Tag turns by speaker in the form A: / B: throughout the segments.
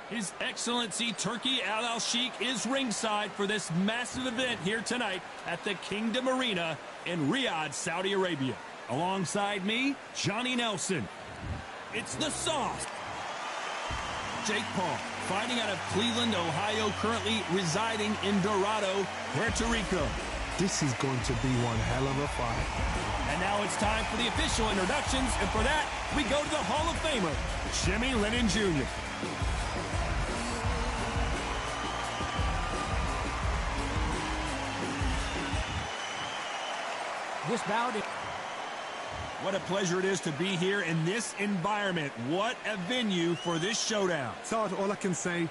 A: His Excellency Turki Al-Sheikh is ringside for this massive event here tonight at the Kingdom Arena in Riyadh, Saudi Arabia. Alongside me, Johnny Nelson. It's the Sauce. Jake Paul, fighting out of Cleveland, Ohio, currently residing in Dorado, Puerto Rico.
B: This is going to be one hell of a fight.
A: And now it's time for the official introductions, and for that, we go to the Hall of Famer, Jimmy Lennon Jr.
C: This bout.
A: What a pleasure it is to be here in this environment. What a venue for this showdown.
B: Todd, all I can say,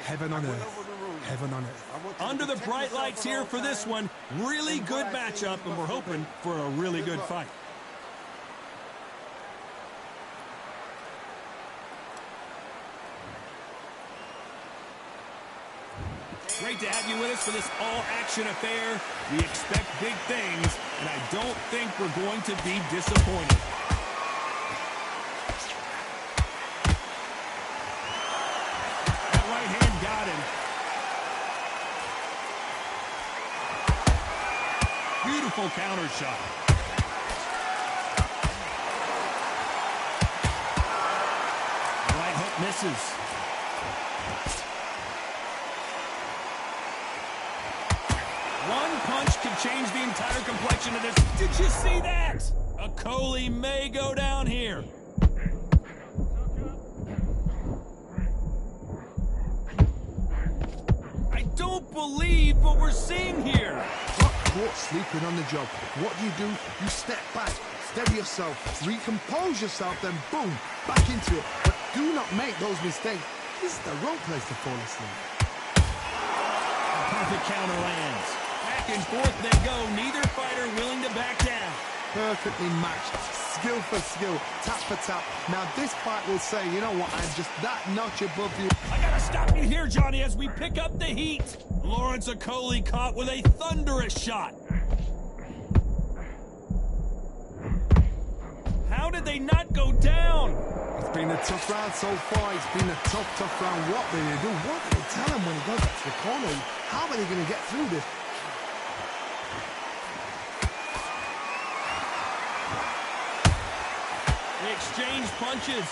B: heaven on earth. Heaven on earth.
A: Under the bright lights here for this one, really good matchup, and we're hoping for a really good fight. Great to have you with us for this all-action affair. We expect big things, and I don't think we're going to be disappointed. That right hand got him. Beautiful counter shot. Right hook misses. One punch could change the entire complexion of this. Did you see that? A Coley may go down here. I don't believe what we're seeing here.
B: Got caught sleeping on the job. What do? You step back, steady yourself, recompose yourself, then boom, back into it. But do not make those mistakes. This is the wrong place to fall asleep.
A: Perfect counter lands. Back and forth they go. Neither fighter willing to back down.
B: Perfectly matched. Skill for skill. Tap for tap. Now this fight will say, you know what, I'm just that notch above you.
A: I gotta stop you here, Johnny, as we pick up the heat. Lawrence Okolie caught with a thunderous shot. How did they not go down?
B: It's been a tough round so far. It's been a tough round. What did they do? What did they tell him when he goes back to the corner? How are they going to get through this?
A: They exchange punches.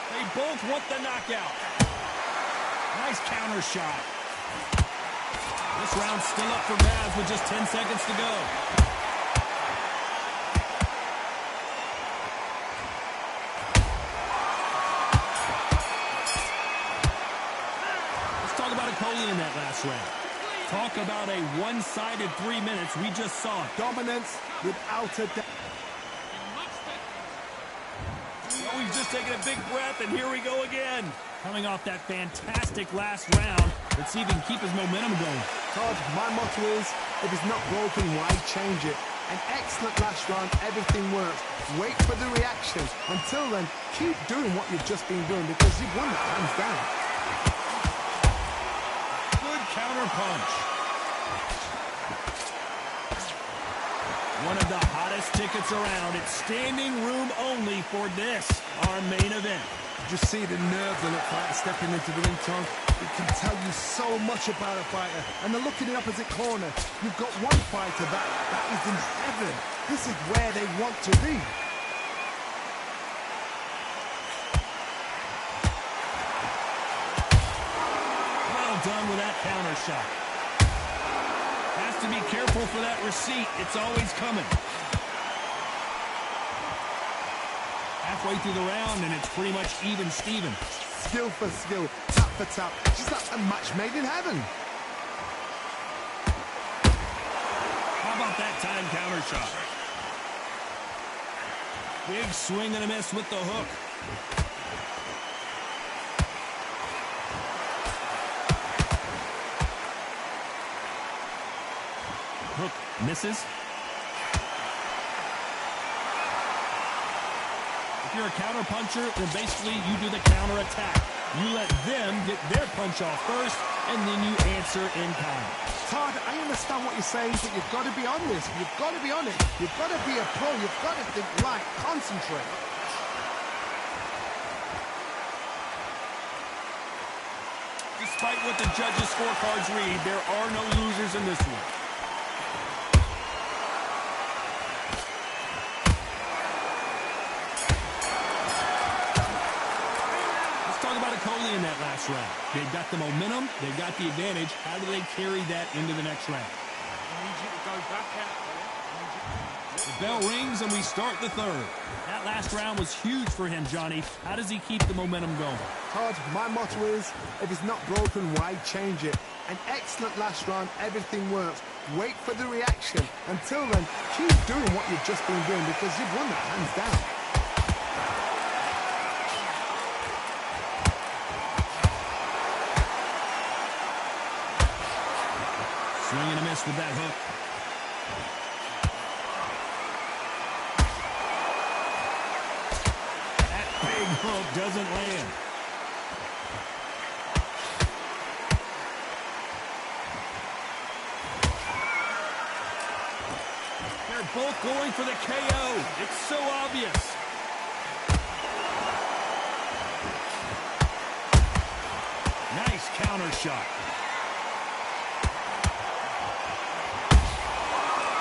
A: They both want the knockout. Nice counter shot. This round's still up for grabs with just 10 seconds to go. Let's talk about Okolie in that last round. Talk about a one-sided 3 minutes. We just saw it.
B: Dominance without a doubt.
A: Well, we've just taken a big breath, and here we go again. Coming off that fantastic last round, let's see if he can keep his momentum going.
B: Todd, my motto is, if it's not broken, why change it? An excellent last round, everything works. Wait for the reaction. Until then, keep doing what you've just been doing because you've won that hands down.
A: Good counter punch. One of the hottest tickets around. It's standing room only for this, our main event.
B: Just see the nerves on a fighter stepping into the ring, Tom. It can tell you so much about a fighter. And the look in the opposite corner, you've got one fighter that is in heaven. This is where they want to be.
A: Well done with that counter shot. Has to be careful for that receipt. It's always coming. Halfway through the round, and it's pretty much even Steven.
B: Skill for skill, tap for tap. Just like a match made in heaven.
A: How about that time counter shot? Big swing and a miss with the hook. Hook misses. If you're a counter puncher, then basically you do the counter attack. You let them get their punch off first, and then you answer in kind.
B: Todd, I understand what you're saying, but you've got to be on this. You've got to be on it. You've got to be a pro. You've got to think right. Concentrate.
A: Despite what the judges' scorecards read, there are no losers in this one. Let's talk about Coley in that last round. They've got the momentum. They've got the advantage. How do they carry that into the next round?
C: I need you to go back out there.
A: The bell rings and we start the third. That last round was huge for him, Johnny. How does he keep the momentum going?
B: Todd, my motto is, if it's not broken, why change it? An excellent last round, everything works. Wait for the reaction. Until then, keep doing what you've just been doing because you've won that hands down.
A: Swing and a miss with that hook. Big hook doesn't land. They're both going for the KO. It's so obvious. Nice counter shot.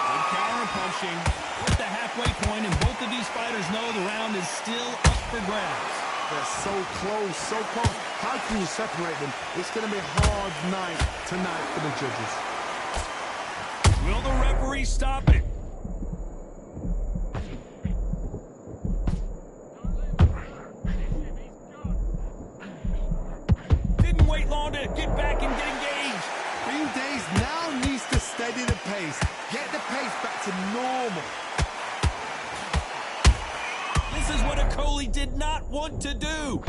A: Good counter punching. We're at the halfway point, and both of these fighters know the round is still up for grabs.
B: They're so close, so close. How can you separate them? It's going to be a hard night tonight for the judges.
A: Will the referee stop it? Didn't wait long to get back and get engaged.
B: Green Days now needs to steady the pace. Get the pace back to normal.
A: This is what Coley did not want to do.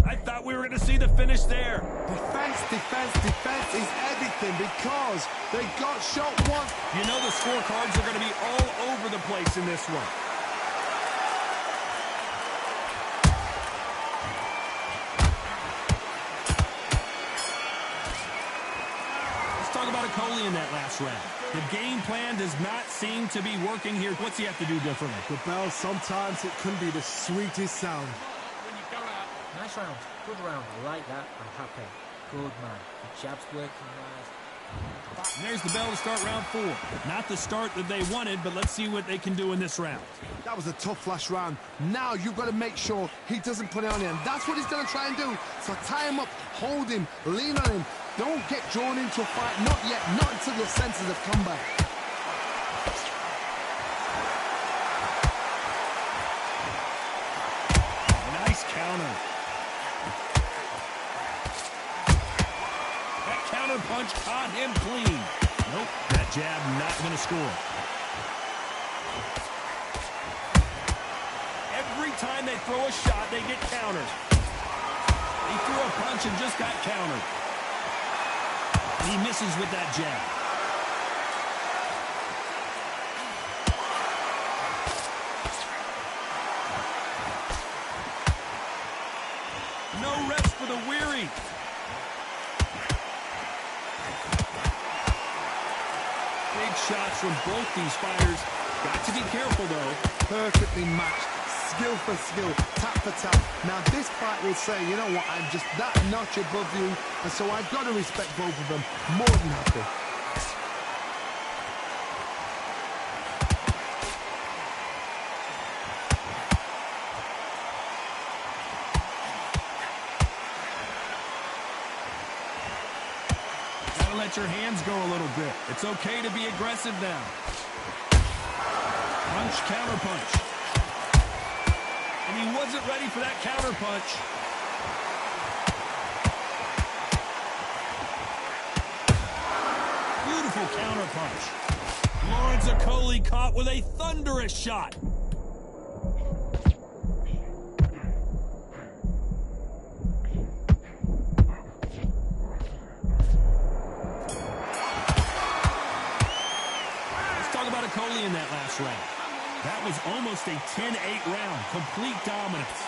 A: I thought we were going to see the finish there.
B: Defense, defense, defense is everything because they got shot once.
A: You know the scorecards are going to be all over the place in this one. Talk about Coley in that last round. The game plan does not seem to be working here. What's he have to do differently?
B: The bell, sometimes it can be the sweetest sound.
C: When you go out.
D: Nice round. Good round. I like that. I'm happy. Good man. The jab's working nice.
A: And there's the bell to start round 4. Not the start that they wanted, but let's see what they can do in this round.
B: That was a tough last round. Now you've got to make sure he doesn't put it on him. That's what he's going to try and do. So tie him up, hold him, lean on him. Don't get drawn into a fight. Not yet. Not until your senses have come back.
A: Nice counter. That counter punch caught him clean. Nope, that jab not going to score. Every time they throw a shot, they get countered. He threw a punch and just got countered. He misses with that jab. No rest for the weary. Big shots from both these fighters. Got to be careful, though.
B: Perfectly matched. Skill for skill, tap for tap. Now this fight will say, you know what, I'm just that notch above you, and so I've got to respect both of them. More than happy.
A: Gotta let your hands go a little bit. It's okay to be aggressive now. Punch, counter punch. And he wasn't ready for that counter punch. Beautiful counter punch. Lawrence Coley caught with a thunderous shot. Let's talk about Coley in that last round. That was almost a 10-8 round. Complete dominance.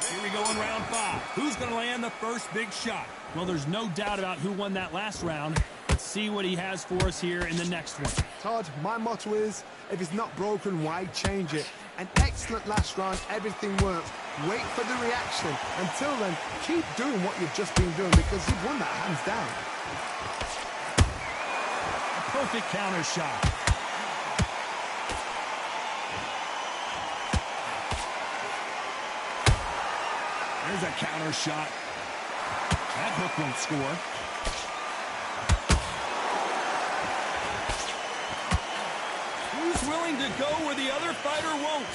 A: Here we go in round 5. Who's going to land the first big shot? Well, there's no doubt about who won that last round. Let's see what he has for us here in the next one.
B: Todd, my motto is, if it's not broken, why change it? An excellent last round, everything works. Wait for the reaction. Until then, keep doing what you've just been doing because you've won that hands down.
A: A perfect counter shot. There's a counter shot. That hook won't score. Who's willing to go where the other fighter won't?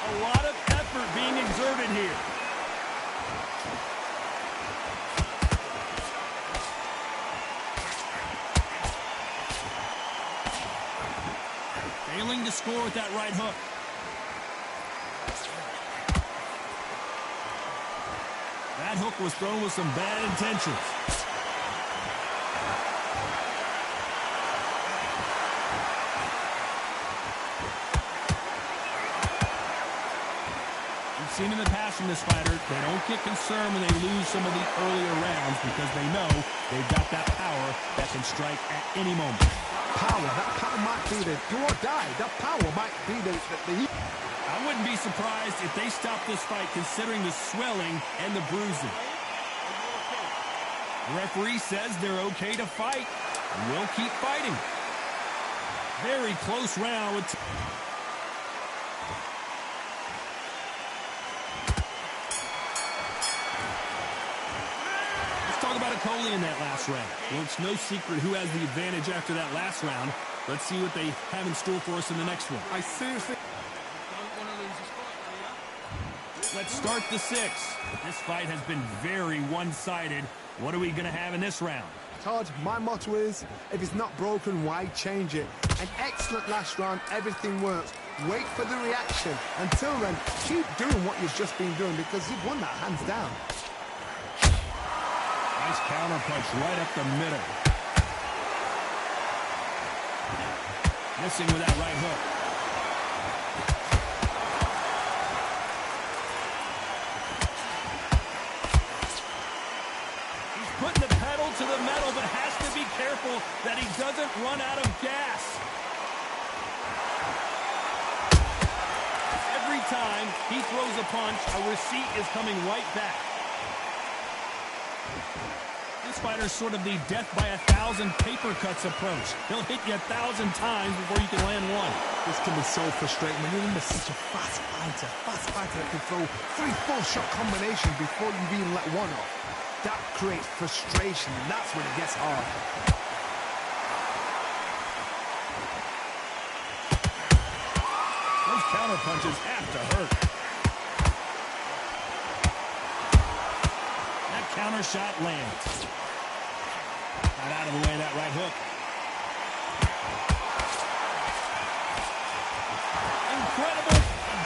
A: A lot of effort being exerted here. Failing to score with that right hook. That hook was thrown with some bad intentions. We've seen in the past from this fighter, they don't get concerned when they lose some of the earlier rounds because they know they've got that power that can strike at any moment.
B: That power might be the do or die. That power might be the
A: I wouldn't be surprised if they stop this fight considering the swelling and the bruising. The referee says they're okay to fight. We'll keep fighting. Very close round with... Let's talk about Coley in that last round. Well, it's no secret who has the advantage after that last round. Let's see what they have in store for us in the next one.
B: I seriously...
A: Let's start the sixth. This fight has been very one-sided. What are we going to have in this round?
B: Todd, my motto is, if it's not broken, why change it? An excellent last round, everything works. Wait for the reaction. Until then, keep doing what you've just been doing because you've won that hands down.
A: Nice counter punch right up the middle. Missing with that right hook. He's putting the pedal to the metal, but has to be careful that he doesn't run out of gas. Every time he throws a punch, a receipt is coming right back. This fighter's sort of the death by 1,000 paper cuts approach. He'll hit you 1,000 times before you can land one.
B: This can be so frustrating when you're in such a fast fighter that can throw 3 full-shot combinations before you even let one off. That creates frustration, and that's when it gets hard.
A: Those counter punches have to hurt. That counter shot lands. Got out of the way of that right hook. Incredible.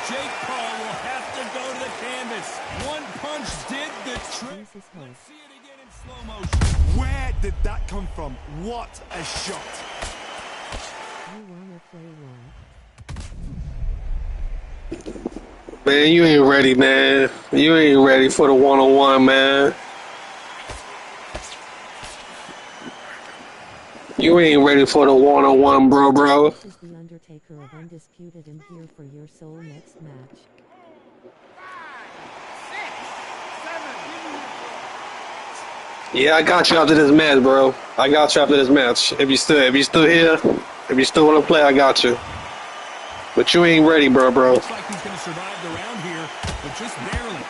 A: Jake Paul will have to go to the canvas. One punch did the trick. Let's see it again in slow motion.
B: Where did that come from? What a shot.
E: You wanna play one?
F: Man, you ain't ready, man. You ain't ready for the one-on-one, man. You ain't ready for the one-on-one, bro.
E: This is the Undertaker of Undisputed and here for your soul next match.
F: Yeah, I got you after this match, bro. I got you after this match. If you still here, if you still want to play, I got you. But you ain't ready, bro.
A: Looks like he's going to survive the round here, but just barely.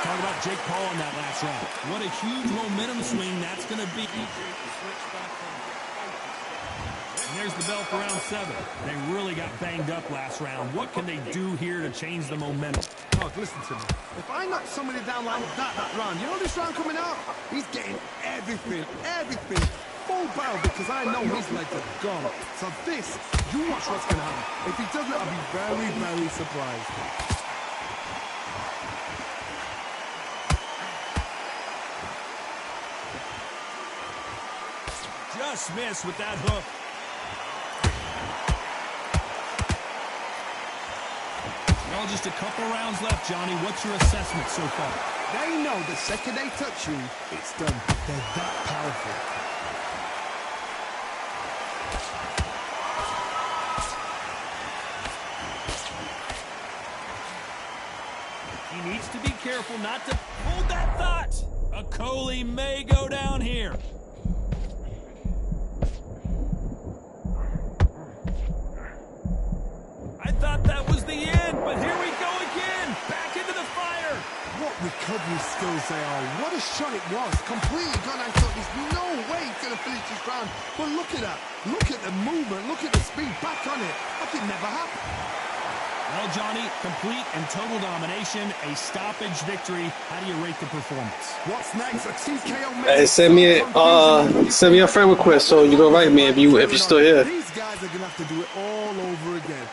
A: Talk about Jake Paul in that last round. What a huge momentum swing that's going to be. And there's the bell for round 7. They really got banged up last round. What can they do here to change the momentum?
B: Oh, listen to me. If I knock somebody down like that round, you know this round coming out? He's getting everything, full barrel because I know his legs are gone. So this, you watch what's going to happen. If he doesn't, I'll be very, very surprised.
A: just missed with that hook. Well, just a couple rounds left, Johnny. What's your assessment so far?
B: They know the second they touch you, it's done. They're that powerful.
A: He needs to be careful not to hold that thought. A Coley may go down here. I thought that was the end, but here we go again. Back into the fire.
B: What recovery skills they are. What a shot it was. Completely gone. I thought there's no way he's going to finish this round. But look at that. Look at the movement. Look at the speed. Back on it. Like it never happened.
A: Well, Johnny, complete and total domination, a stoppage victory. How do you rate the performance?
B: What's next? A TKO.
F: Hey, send me a friend request so you can write me if you're still here.
B: These guys are gonna have to do it all over again.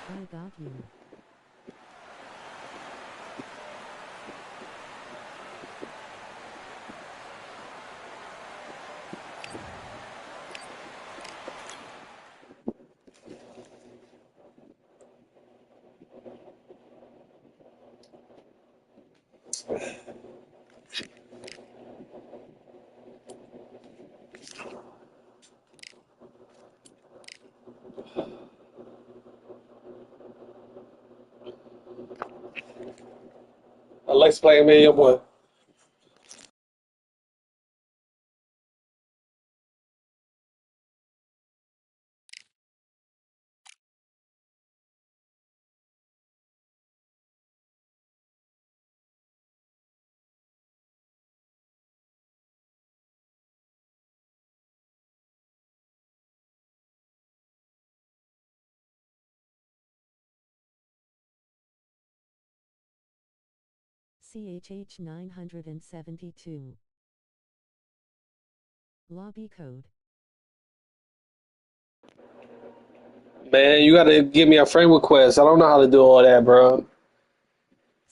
E: I got you.
F: I like playing me, your boy.
E: CHH 972. Lobby code.
F: Man, you gotta give me a friend request. I don't know how to do all that, bro.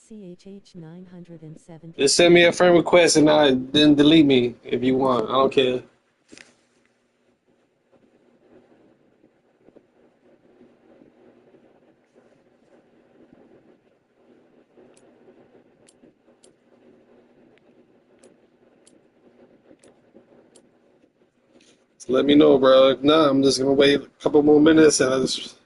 E: CHH 972.
F: Just send me a friend request and then delete me if you want. I don't care. So let me know, bro. If not, I'm just gonna wait a couple more minutes and I just.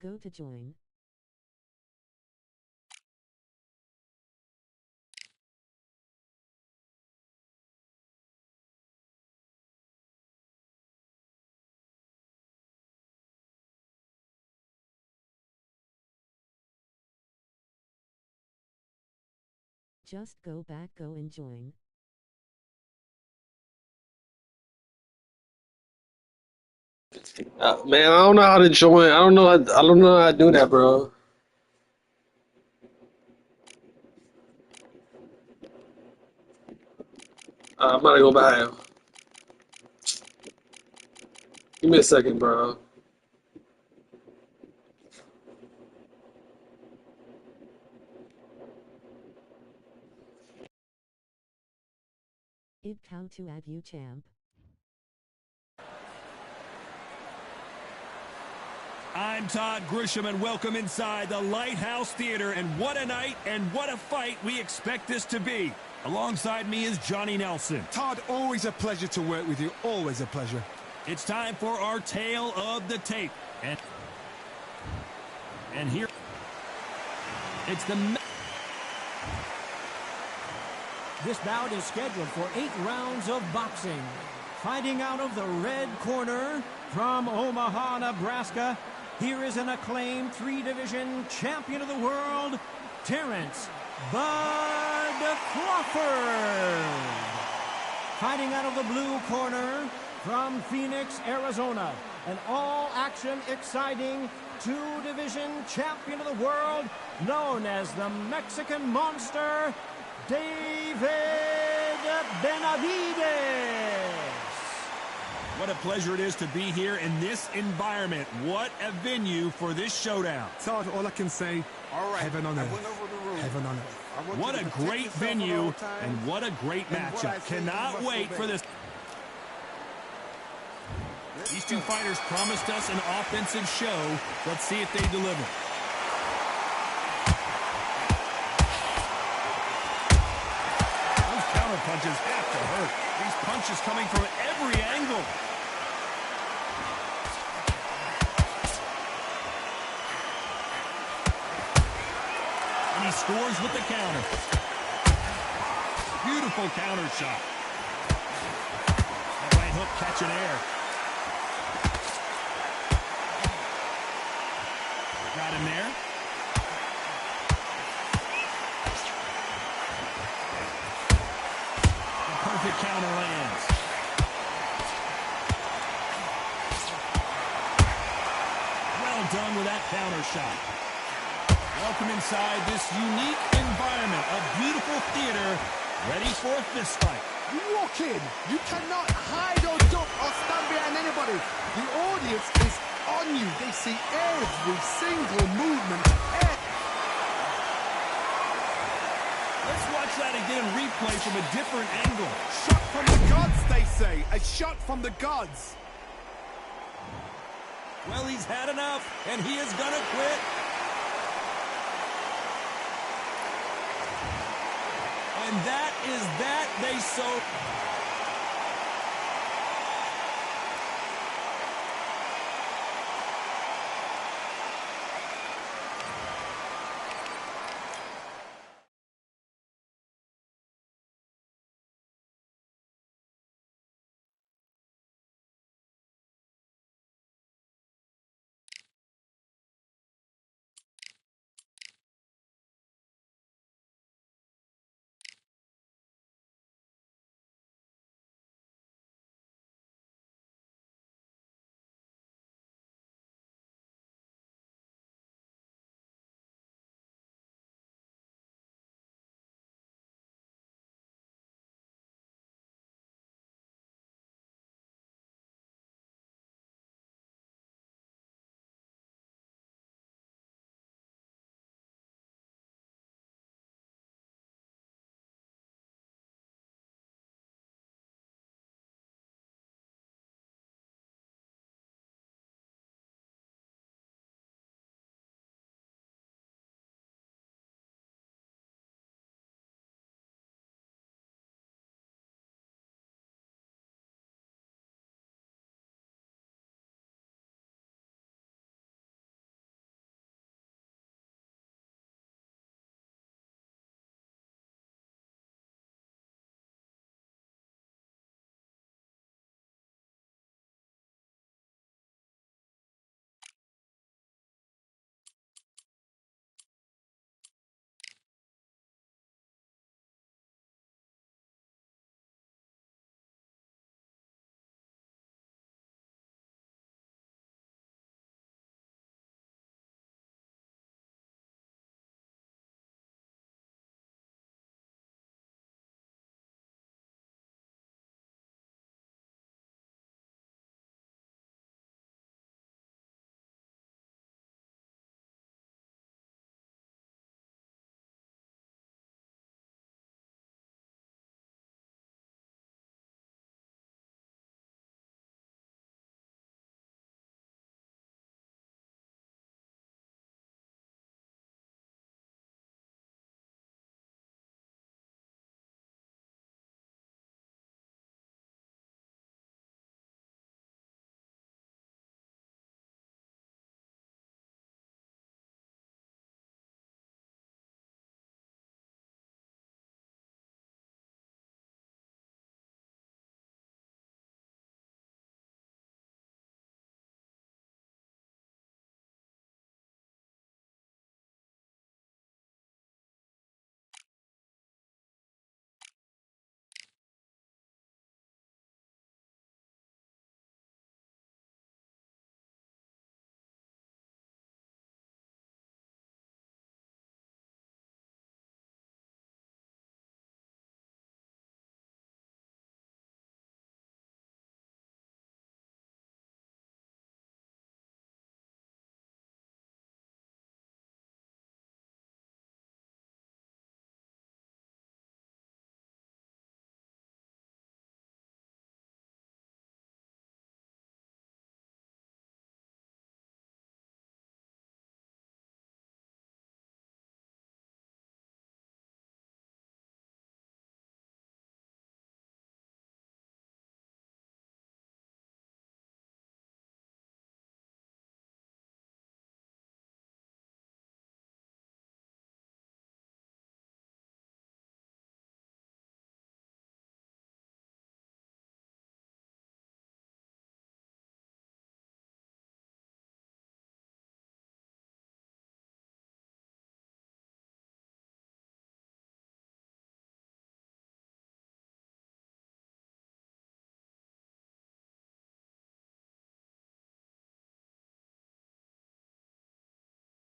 E: Go to join. Just go back, go and join.
F: Man, I don't know how to join. I don't know. I don't know how to do that, bro. I'm about to go back. Give me a second, bro.
E: Id count to add you, champ.
A: I'm Todd Grisham, and welcome inside the Lighthouse Theater. And what a night and what a fight we expect this to be. Alongside me is Johnny Nelson.
B: Todd, always a pleasure to work with you. Always a pleasure.
A: It's time for our tale of the tape. And here, it's the
G: This bout is scheduled for 8 rounds of boxing. Fighting out of the red corner from Omaha, Nebraska, here is an acclaimed 3-division champion of the world, Terrence Bud Crawford. Fighting out of the blue corner from Phoenix, Arizona, an all-action, exciting 2-division champion of the world, known as the Mexican Monster, David Benavidez.
A: What a pleasure it is to be here in this environment. What a venue for this showdown.
B: Todd, all I can say,
C: All right,
B: heaven on
C: I
B: earth.
C: went over the rules.
B: Heaven on earth.
C: I want
A: What
C: you
A: a
C: to protect
A: great
C: yourself at
A: venue
C: all times.
A: and what a great
C: And what I
A: matchup.
C: say, you
A: Cannot
C: must
A: wait
C: obey.
A: for this. These two fighters promised us an offensive show. Let's see if they deliver. Those counter punches have to hurt. These punches coming from every angle. And he scores with the counter. Beautiful counter shot. That right hook catching air. Got him there. The perfect counter lands. Well done with that counter shot. Welcome inside this unique environment, a beautiful theater, ready for a fist fight.
B: You walk in, you cannot hide or duck or stand behind anybody. The audience is on you. They see every single movement.
A: Let's watch that again in replay from a different angle.
B: Shot from the gods, they say. A shot from the gods.
A: Well, he's had enough, and he is gonna quit. And that is that. They so